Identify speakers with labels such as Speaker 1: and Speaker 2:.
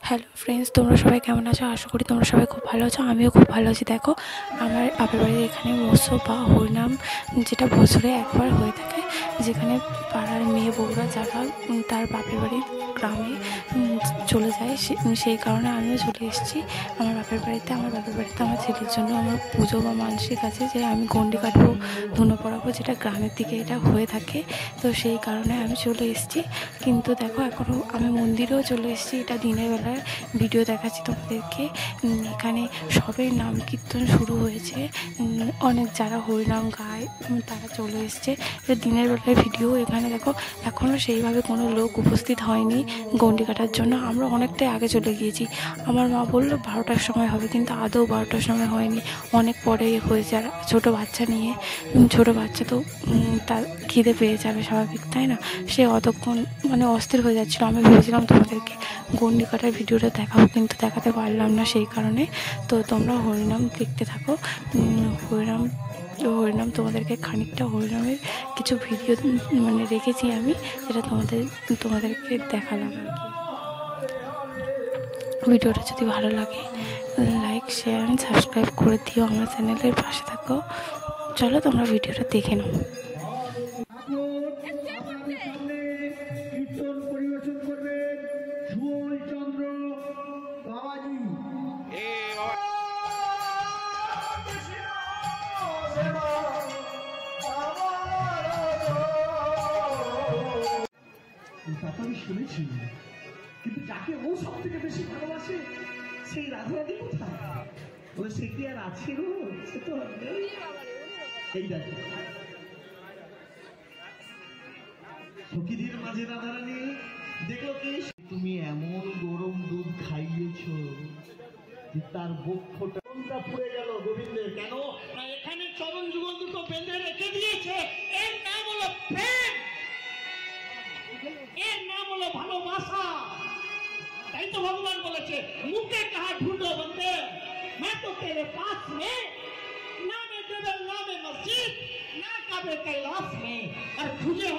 Speaker 1: Hello friends, তোমরা সবাই কেমন আছো? আশা করি তোমরা সবাই খুব ভালো আছো। আমিও খুব ভালো আছি। দেখো, আমার বাপের বাড়ির এখানে মৎস্য বা হরিনাম, যেটা বছরে একবার হয়ে থাকে, যেখানে পাড়ার মেয়ে বউরা যারা তার বাপের বাড়ির গ্রামে চলে যায়, সেই কারণে আমিও চলে এসেছি আমার বাপের বাড়িতে। আমার বাপের বাড়িতে আমার ছেলের জন্য আমার পুজো বা মানসিক আছে যে আমি গন্ডি কাটবো, ধুনো পড়াবো, যেটা গ্রামের দিকে এটা হয়ে থাকে। তো সেই কারণে আমি চলে এসেছি। কিন্তু দেখো, এখনও আমি মন্দিরেও চলে এসেছি। এটা দিনের বেলায় ভিডিও দেখাচ্ছি তোমাদেরকে। এখানে সবে নাম কীর্তন শুরু হয়েছে, অনেক যারা হরিনাম গায় তারা চলে এসছে। এটা দিনের বেলায় ভিডিও। এখানে দেখো, এখনও সেইভাবে কোনো লোক উপস্থিত হয়নি গন্ডি কাটার জন্য। আমরা অনেকটাই আগে চলে গিয়েছি। আমার মা বললো 12টার সময় হবে, কিন্তু আদৌ 12টার সময় হয়নি, অনেক পরে হয়েছে। আর ছোটো বাচ্চা নিয়ে, ছোটো বাচ্চা তো তার খিদে পেয়ে যাবে স্বাভাবিক, তাই না? সে অতক্ষণ অস্থির হয়ে যাচ্ছিলো। আমি ভেবেছিলাম তোমাদেরকে গন্ডি কাটার ভিডিওটা দেখাবো, কিন্তু দেখাতে পারলাম না সেই কারণে। তো তোমরা হরিনাম দেখতে থাকো। হরিনাম তোমাদেরকে খানিকটা হরিনামের কিছু ভিডিও রেখেছি আমি, যেটা তোমাদেরকে দেখালাম আর কি। ভিডিওটা যদি ভালো লাগে লাইক, শেয়ার অ্যান্ড সাবস্ক্রাইব করে দিও, আমার চ্যানেলের পাশে থাকো। চলো তোমরা ভিডিওটা দেখে নাও।
Speaker 2: আমি শুনেছি, কিন্তু যাকে ও সব থেকে বেশি ভালোবাসে সেই রাধারানী কোথায়? বলে সে কি আর আছে গো? সে তো এই দেখো, সখীদের মাঝে রাধারানী দেখলো কি, তুমি এমন গরম দুধ খাইয়েছ যে তার বক্ষটা পুড়ে গেল গোবিন্দের। কেন না এখানে চরণ যুগল দুটো বেঁধে রেখে দিয়েছে। এর নাম হলো প্রেম, এর নাম হলো ভালোবাসা। তাই তো ভগবান বলেছে, মুখে কাহা ঢুঁড়ো বন্দে, मैं तो तेरे पास में, ना मैं तेरे नामे मस्जिद, ना काबे कैलाश में, और तुझे